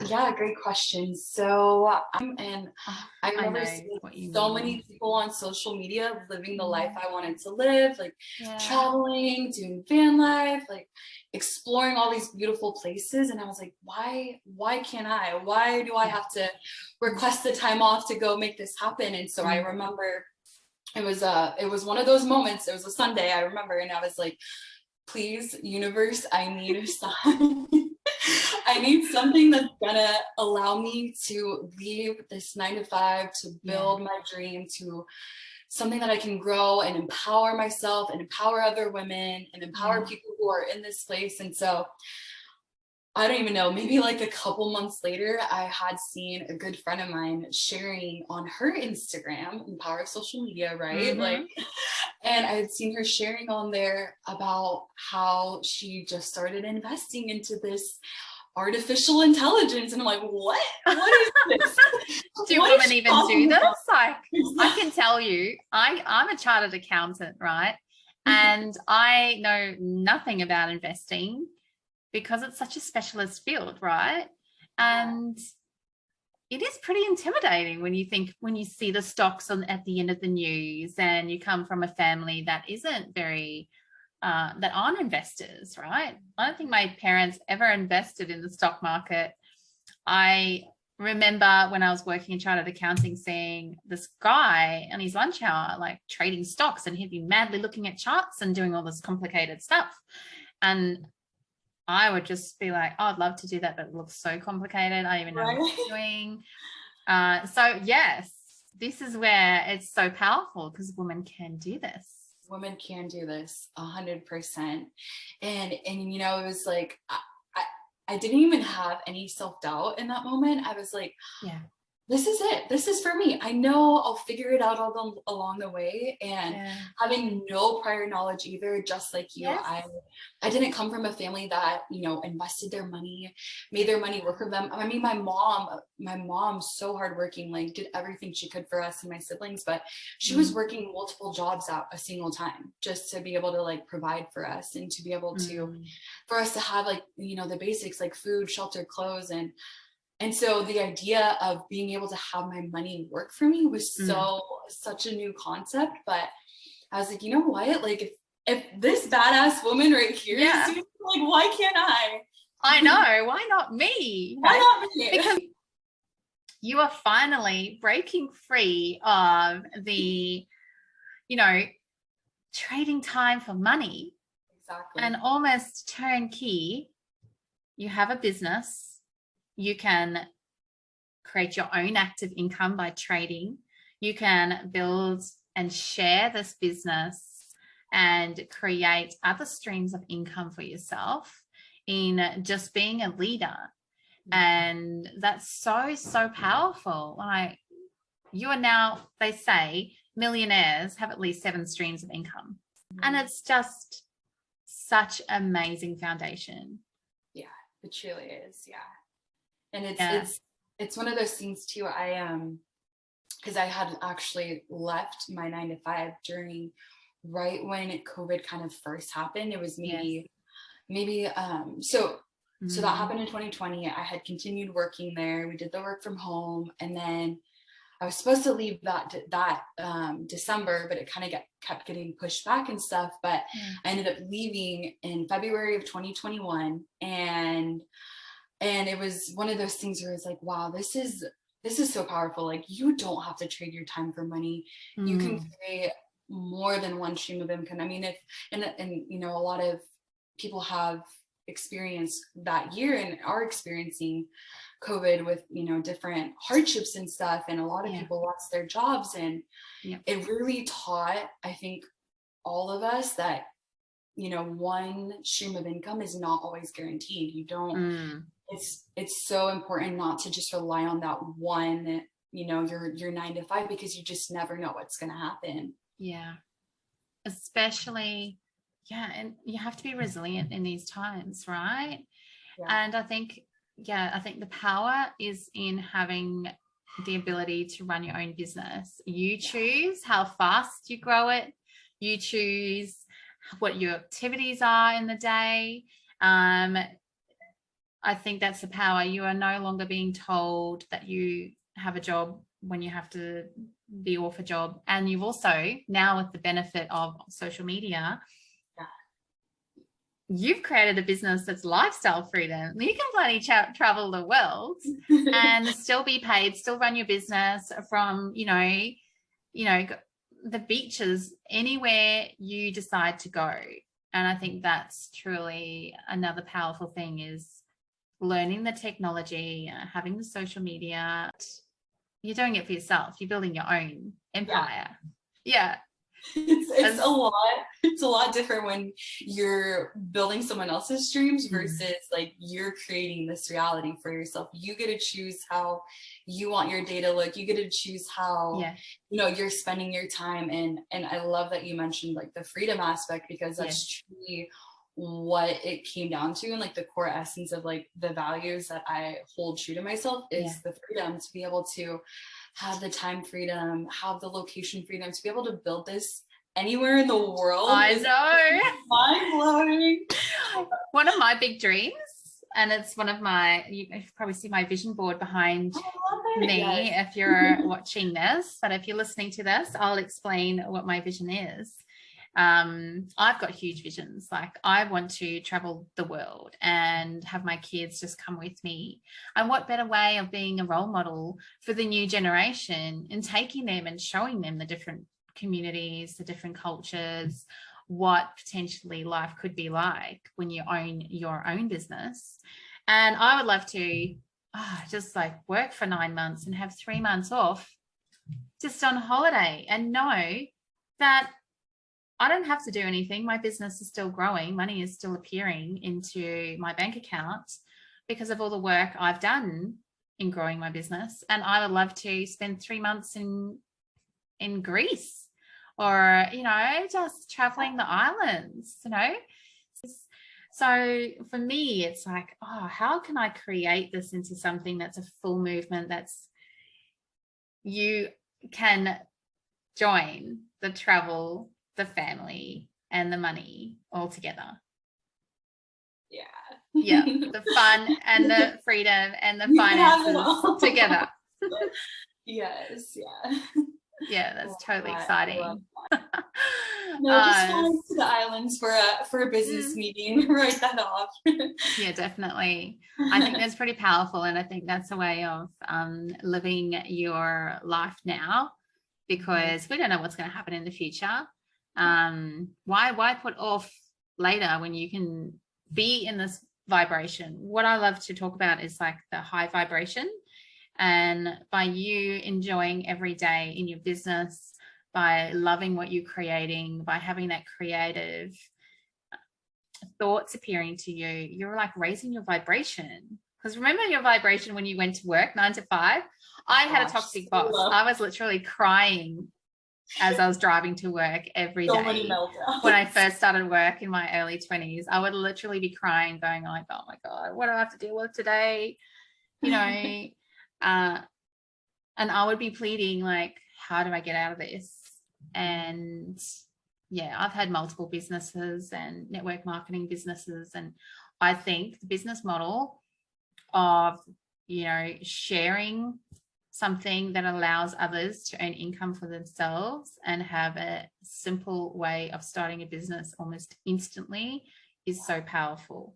Yeah, great question. So Oh, I I remember know seeing what you so mean. many people on social media living the life Mm, I wanted to live, like yeah. traveling, doing van life, like exploring all these beautiful places. And I was like, why can't I? Why do I Yeah. have to Mm, request the time off to go make this happen? And so I mm, remember it was one of those moments. It was a Sunday, I remember, and I was like, please, universe, I need a sign. I need something that's gonna allow me to leave this 9 to 5, to yeah. build my dream, to something that I can grow and empower myself and empower other women and empower Yeah. people who are in this place. And so I don't even know, maybe like a couple months later, I had seen a good friend of mine sharing on her Instagram, the power of social media, right? Like, Mm-hmm. and I had seen her sharing on there about how she just started investing into this artificial intelligence. And I'm like, what? What is this? Do What is women she even do talking this? about? Like, I can tell you, I'm a chartered accountant, right? And I know nothing about investing because it's such a specialist field, right? Yeah. And it is pretty intimidating when you see the stocks on at the end of the news and you come from a family that isn't very that aren't investors, right? I don't think my parents ever invested in the stock market. I remember when I was working in chartered accounting, seeing this guy on his lunch hour, like trading stocks, and he'd be madly looking at charts and doing all this complicated stuff. And I would just be like, oh, I'd love to do that, but it looks so complicated. I don't even know what Right. I'm doing. So yes, this is where it's so powerful because women can do this. Women can do this 100%. And it was like I didn't even have any self-doubt in that moment. I was like, Yeah. this is it. This is for me. I know I'll figure it out along the way. And Yeah. having no prior knowledge either, just like you, Yes. I didn't come from a family that, invested their money, made their money work for them. I mean, my mom's so hardworking, like did everything she could for us and my siblings, but she was Mm, working multiple jobs at a single time just to be able to like provide for us and to be able to, mm, for us to have like, the basics like food, shelter, clothes, and so the idea of being able to have my money work for me was mm. such a new concept. But I was like, you know what? Like if this badass woman right here is Yeah. doing it, like, why can't I? I know. Why not me? Why Right? not me? Because you are finally breaking free of the, you know, trading time for money and Exactly. almost turnkey. You have a business. You can create your own active income by trading. You can build and share this business and create other streams of income for yourself in just being a leader. And that's so, so powerful. Like you are now, they say, millionaires have at least 7 streams of income. And Mhm. it's just such amazing foundation. Yeah, it truly is. Yeah. And it's Yeah. it's it's one of those things too. Because I had actually left my 9 to 5 during right when COVID kind of first happened. It was Yes. so that Mm. happened in 2020. I had continued working there. We did the work from home, and then I was supposed to leave that December, but it kind of kept getting pushed back and stuff. But Yeah. I ended up leaving in February of 2021, and it was one of those things where it's like, wow, this is so powerful. Like, you don't have to trade your time for money. You can Mm. create more than one stream of income. I mean, if and a lot of people have experienced that year and are experiencing COVID with different hardships and stuff, and a lot of Yeah. people lost their jobs, and Yeah. it really taught, I think, all of us that one stream of income is not always guaranteed. You don't Mm. it's so important not to just rely on that one, your 9 to 5, because you just never know what's going to happen. Yeah. Especially, yeah, and you have to be resilient in these times, right? Yeah. And I think the power is in having the ability to run your own business. You choose how fast you grow it. You choose what your activities are in the day. Um, I think that's the power. You are no longer being told that you have a job when you have to be off a job. And you've also, now with the benefit of social media, you've created a business that's lifestyle freedom. You can bloody travel the world and still be paid, still run your business from, the beaches, anywhere you decide to go. And I think that's truly another powerful thing, is learning the technology, having the social media. You're doing it for yourself. You're building your own empire. Yeah. It's a lot different when you're building someone else's dreams versus like you're creating this reality for yourself. You get to choose how you want your day to look. You get to choose how you're spending your time. And I love that you mentioned like the freedom aspect, because that's truly what it came down to, and like the core essence of like the values that I hold true to myself is the freedom to be able to have the time freedom, have the location freedom, to be able to build this anywhere in the world. I know. Mind-blowing. One of my big dreams, and it's one of my, you probably see my vision board behind me if you're watching this, but if you're listening to this, I'll explain what my vision is. I've got huge visions. Like, I want to travel the world and have my kids just come with me. And what better way of being a role model for the new generation and taking them and showing them the different communities, the different cultures, what potentially life could be like when you own your own business. And I would love to just like work for 9 months and have 3 months off just on holiday, and know that I don't have to do anything. My business is still growing. Money is still appearing into my bank account because of all the work I've done in growing my business. And I would love to spend 3 months in Greece, or, just traveling the islands, So for me, it's like, how can I create this into something that's a full movement, that's you can join the travel, the family, and the money all together. Yeah, the fun and the freedom and the finances together. Yes, yeah, that's totally exciting. Just flying to the islands for a business meeting. Write that off. Yeah, definitely. I think that's pretty powerful, and I think that's a way of living your life now, because we don't know what's going to happen in the future. Why put off later when you can be in this vibration? What I love to talk about is like the high vibration, and by you enjoying every day in your business, by loving what you're creating, by having that creative thoughts appearing to you, you're like raising your vibration. Because remember your vibration when you went to work 9 to 5? I had a toxic boss. I was literally crying as I was driving to work every day. When I first started work in my early 20s, I would literally be crying, going like, oh my God, what do I have to deal with today? And I would be pleading like, how do I get out of this? And I've had multiple businesses and network marketing businesses, and I think the business model of sharing something that allows others to earn income for themselves and have a simple way of starting a business almost instantly is so powerful.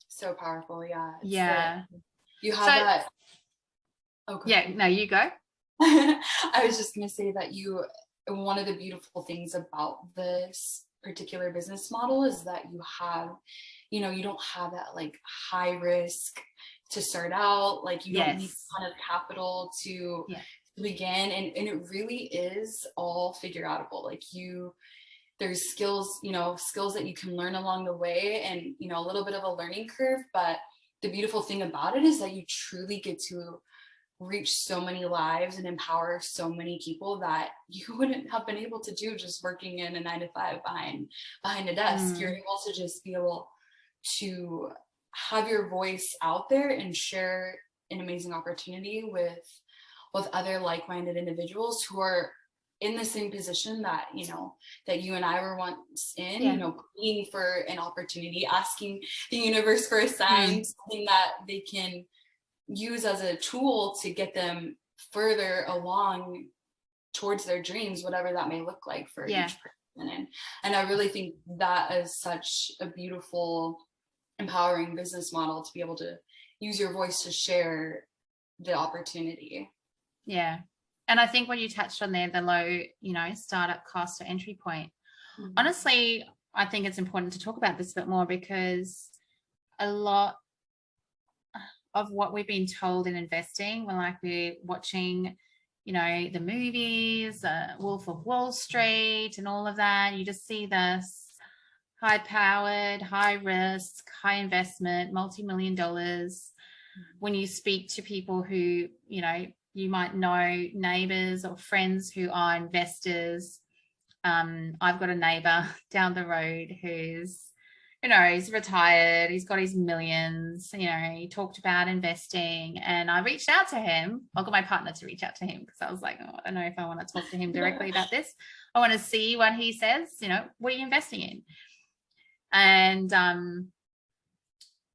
So powerful. Yeah. You have that. Okay. Yeah, no, you go. I was just going to say that one of the beautiful things about this particular business model is that you have, you don't have that like high risk to start out. Like you don't need a ton of capital to begin. And it really is all figure outable. Like there's skills that you can learn along the way, and, a little bit of a learning curve. But the beautiful thing about it is that you truly get to reach so many lives and empower so many people that you wouldn't have been able to do just working in a 9 to 5 behind a desk. You're able to just be able to have your voice out there and share an amazing opportunity with other like-minded individuals who are in the same position that, that you and I were once in, Yeah. pleading for an opportunity, asking the universe for a sign, something that they can use as a tool to get them further along towards their dreams, whatever that may look like for each person. And I really think that is such a beautiful, empowering business model, to be able to use your voice to share the opportunity. Yeah. And I think what you touched on there, the low, startup cost or entry point. Honestly, I think it's important to talk about this a bit more, because a lot of what we've been told in investing, we're watching, the movies, Wolf of Wall Street and all of that. You just see this high-powered, high-risk, high investment, multi-million dollars. When you speak to people who, you might know, neighbors or friends who are investors. I've got a neighbor down the road who's, he's retired, he's got his millions, he talked about investing, and I reached out to him. I got my partner to reach out to him, because I was like, I don't know if I want to talk to him directly about this. I want to see what he says, what are you investing in? And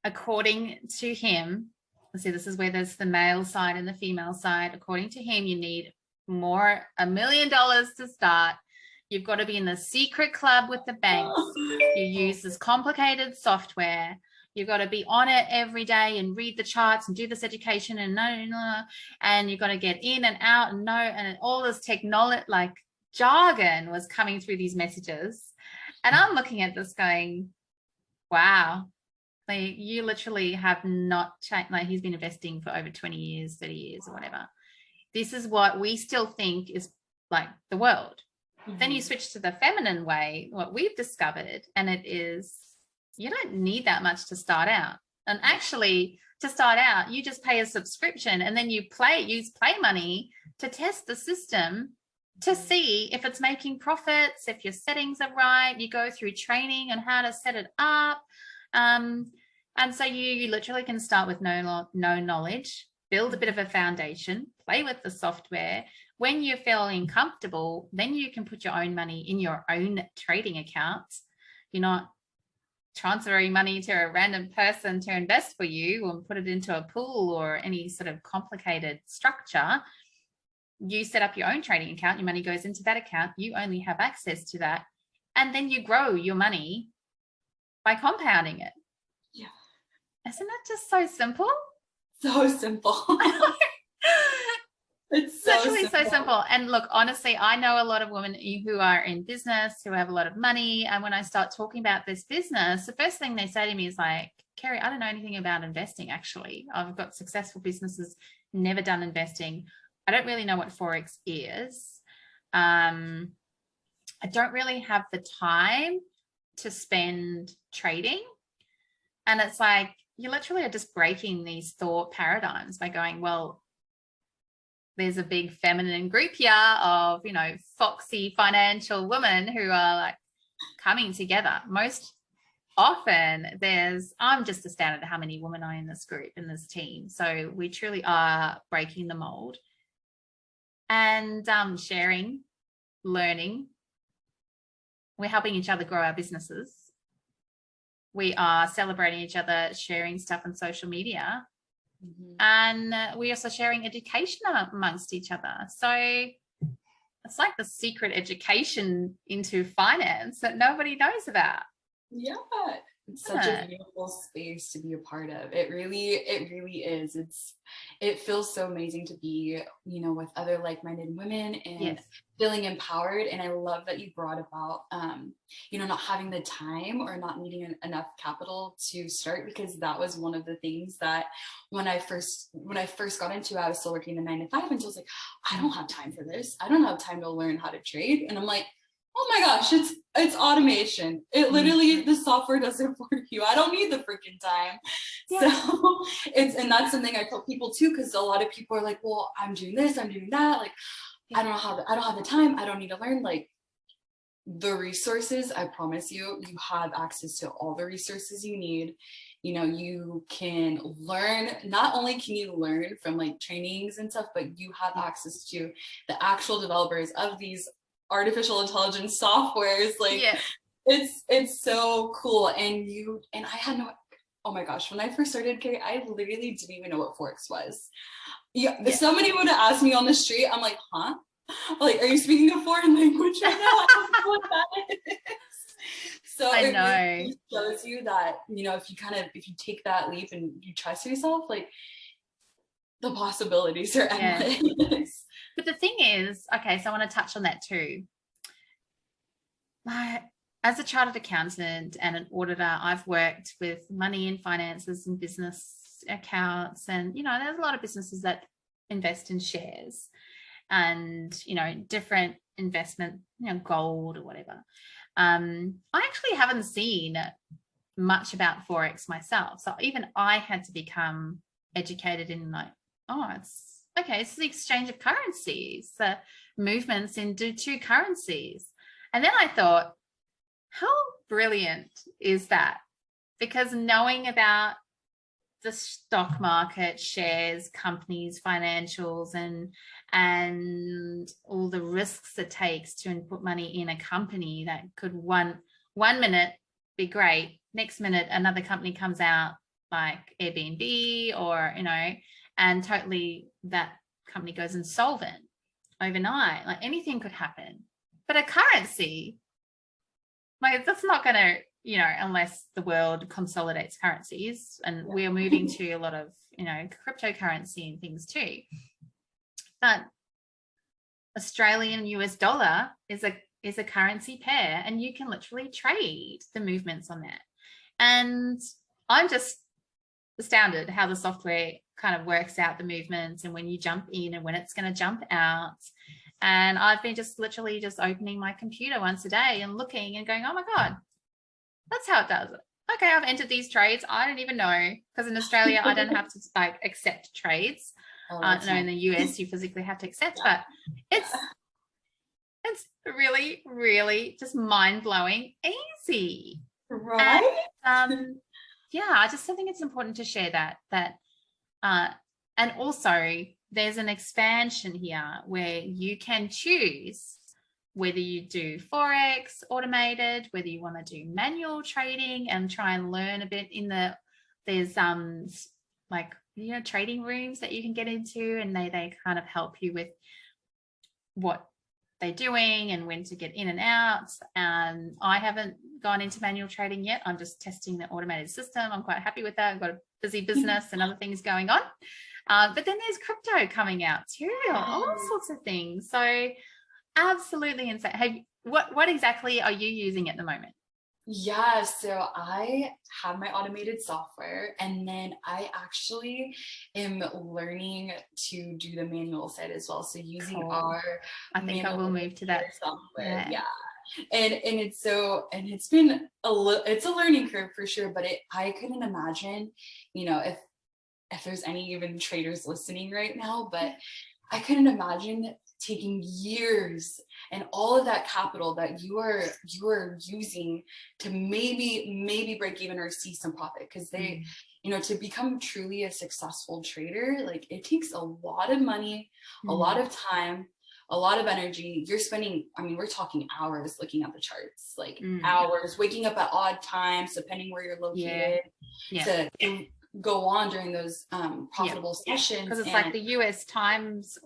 according to him, see, this is where there's the male side and the female side. According to him, you need $1 million to start. You've got to be in the secret club with the banks. You use this complicated software. You've got to be on it every day and read the charts and do this education and you've got to get in and out and all this technology, like jargon, was coming through these messages. And I'm looking at this going, wow. Like, you literally have not changed. Like, he's been investing for over 20 years, 30 years or whatever. This is what we still think is like the world. Then you switch to the feminine way, what we've discovered, and it is, you don't need that much to start out. And actually, to start out, you just pay a subscription, and then you use play money to test the system to see if it's making profits, if your settings are right. You go through training on how to set it up. And so you literally can start with no knowledge, build a bit of a foundation, play with the software. When you're feeling comfortable, then you can put your own money in your own trading accounts. You're not transferring money to a random person to invest for you or put it into a pool or any sort of complicated structure. You set up your own trading account, your money goes into that account, you only have access to that, and then you grow your money by compounding it. Yeah. Isn't that just so simple? So simple. It's literally so simple. And look, honestly, I know a lot of women who are in business, who have a lot of money. And when I start talking about this business, the first thing they say to me is like, Kerry, I don't know anything about investing, actually. I've got successful businesses, never done investing. I don't really know what Forex is. I don't really have the time to spend trading. And it's like, you literally are just breaking these thought paradigms by going, well, there's a big feminine group here of, foxy financial women who are like coming together. Most often I'm just astounded at how many women are in this group, in this team. So we truly are breaking the mold and sharing, learning. We're helping each other grow our businesses. We are celebrating each other, sharing stuff on social media. And we're also sharing education amongst each other. So it's like the secret education into finance that nobody knows about. Yeah, it's such a beautiful space to be a part of. It really is. It feels so amazing to be, with other like-minded women and feeling empowered. And I love that you brought about, not having the time or not needing enough capital to start, because that was one of the things that when I first got into it, I was still working the 9 to 5, and so I was like, I don't have time for this. I don't have time to learn how to trade. And I'm like, oh my gosh, it's automation. It literally, the software does it for you. I don't need the freaking time. Yeah. So and that's something I tell people too, because a lot of people are like, well, I'm doing this, I'm doing that. Like, I don't have the time. I don't need to learn. Like, the resources, I promise you, you have access to all the resources you need. You know, you can learn, not only can you learn from like trainings and stuff, but you have access to the actual developers of these artificial intelligence softwares. Like, Yeah. it's so cool. And I had no, oh my gosh, when I first started, Kerry, I literally didn't even know what Forex was. Yeah, if somebody would have asked me on the street, I'm like, huh? Like, are you speaking a foreign language right now? I don't know what that is. So I it know. really shows you that, you know, if you take that leap and you trust yourself, like, the possibilities are endless. But the thing is, okay, so I want to touch on that too. As a chartered accountant and an auditor, I've worked with money and finances and business accounts, and, you know, there's a lot of businesses that invest in shares and, you know, different investment, you know, gold or whatever. I actually haven't seen much about Forex myself. So even I had to become educated in, like, oh, it's okay, it's the exchange of currencies, the movements into two currencies. And then I thought, how brilliant is that? Because knowing about the stock market, shares, companies, financials, and all the risks it takes to put money in a company that could one minute be great, next minute another company comes out like Airbnb or, you know, and totally that company goes insolvent overnight. Like, anything could happen. But a currency, like, that's not going to, you know, unless the world consolidates currencies, and we are moving to a lot of, you know, cryptocurrency and things too. But Australian US dollar is a currency pair, and you can literally trade the movements on that. And I'm just astounded how the software kind of works out the movements and when you jump in and when it's going to jump out. And I've been just literally just opening my computer once a day and looking and going, oh my God, that's how it does it. Okay, I've entered these trades. I don't even know, because in Australia, I don't have to like accept trades. No, in the US, you physically have to accept, but it's really, really just mind-blowing easy. Right? And, yeah, I just think it's important to share that. And also, there's an expansion here where you can choose whether you do Forex automated, whether you want to do manual trading and try and learn a bit there's like, you know, trading rooms that you can get into, and they kind of help you with what they're doing and when to get in and out. I haven't gone into manual trading yet. I'm just testing the automated system. I'm quite happy with that. I've got a busy business and other things going on. But then there's crypto coming out too, all sorts of things. So absolutely insane. What exactly are you using at the moment? Yeah, so I have my automated software, and then I actually am learning to do the manual side as well. So using our I think I will move to that software. Yeah. And it's been it's a learning curve for sure, but I couldn't imagine, you know, if there's any even traders listening right now, but I couldn't imagine taking years and all of that capital that you are using to maybe break even or see some profit, because they, you know, to become truly a successful trader, like, it takes a lot of money, a lot of time, a lot of energy. You're spending, I mean, we're talking hours looking at the charts, like hours, waking up at odd times depending where you're located to go on during those profitable sessions. Because it's like the US times.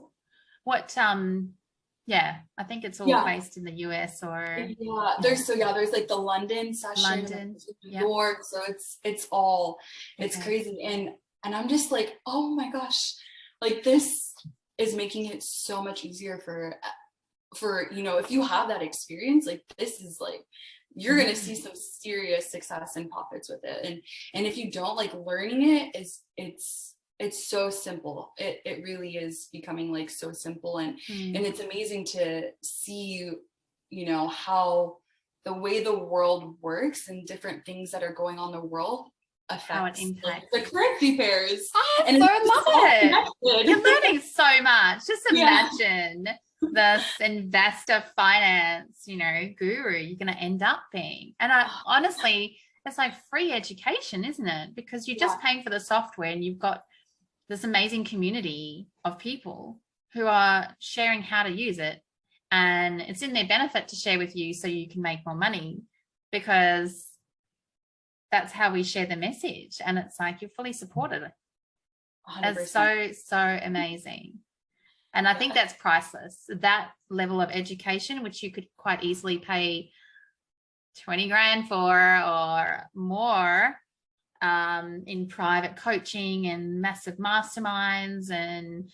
What I think it's all based in the US or there's like the London session, New York, so it's crazy, and I'm just like, oh my gosh, like, this is making it so much easier for you know, if you have that experience, like, this is like, you're gonna see some serious success and profits with it, and if you don't, like, learning it's so simple. It really is becoming like so simple, and it's amazing to see, you know, how the way the world works and different things that are going on in the world affects the currency pairs. Oh, and so I love it. You're learning so much. Just imagine this investor finance, guru you're going to end up being. And I honestly, it's like free education, isn't it? Because you're just paying for the software and you've got this amazing community of people who are sharing how to use it. And it's in their benefit to share with you so you can make more money, because that's how we share the message. And it's like you're fully supported. 100%. That's so amazing. And I think that's priceless. That level of education, which you could quite easily pay 20 grand for or more, in private coaching and massive masterminds and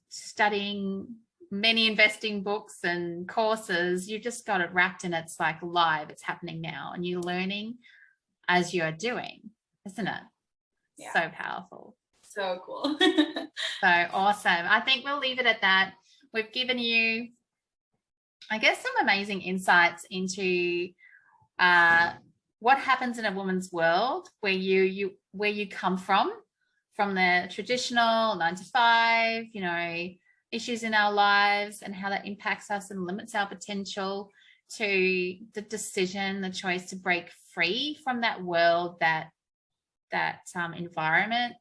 studying many investing books and courses. You just got it wrapped and it's like live, it's happening now, and you're learning as you're doing, isn't it? Yeah. So powerful. So cool. So awesome. I think we'll leave it at that. We've given you, I guess, some amazing insights into what happens in a woman's world where you come from the traditional 9 to 5, issues in our lives and how that impacts us and limits our potential, to the decision, the choice to break free from that world, that environment,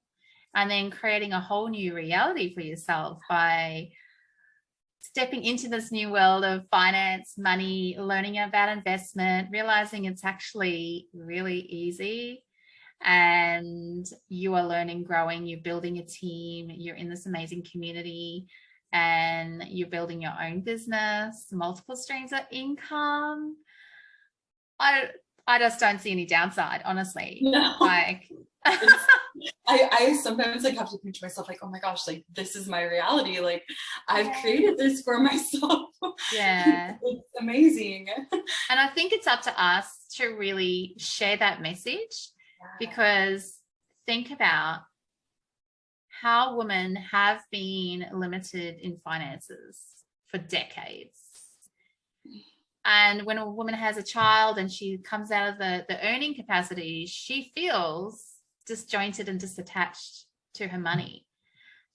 and then creating a whole new reality for yourself by stepping into this new world of finance, money, learning about investment, realizing it's actually really easy, and you are learning, growing, you're building a team, you're in this amazing community, and you're building your own business, multiple streams of income. I just don't see any downside, honestly. No. Like I sometimes have to think to myself, like, oh my gosh, like this is my reality. Like I've created this for myself. Yeah. It's amazing. And I think it's up to us to really share that message, because think about how women have been limited in finances for decades. And when a woman has a child and she comes out of the earning capacity, she feels disjointed and disattached to her money.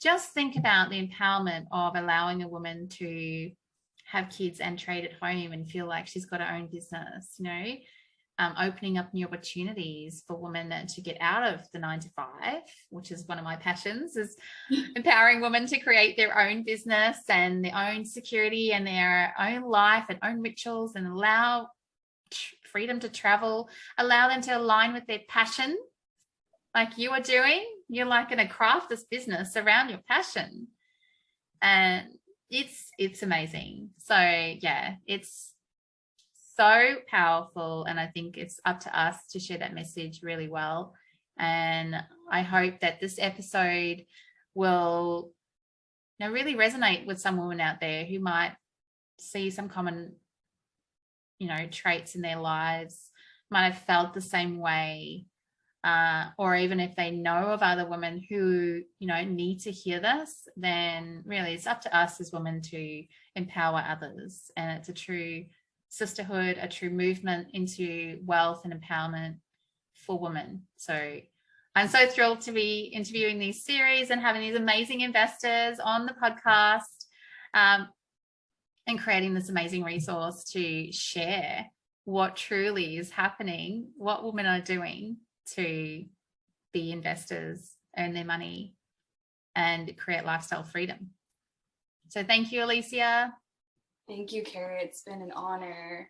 Just think about the empowerment of allowing a woman to have kids and trade at home and feel like she's got her own business, opening up new opportunities for women to get out of the 9 to 5, which is one of my passions, is empowering women to create their own business and their own security and their own life and own rituals, and allow freedom to travel, allow them to align with their passion like you are doing. You're like going to craft this business around your passion, and it's amazing. So yeah, it's so powerful, and I think it's up to us to share that message really well. And I hope that this episode will really resonate with some women out there who might see some common traits in their lives, might have felt the same way, or even if they know of other women who need to hear this, then really it's up to us as women to empower others. And it's a true sisterhood, a true movement into wealth and empowerment for women. So I'm so thrilled to be interviewing these series and having these amazing investors on the podcast, and creating this amazing resource to share what truly is happening, what women are doing to be investors, earn their money, and create lifestyle freedom. So thank you, Elisia. Thank you, Kerry. It's been an honor.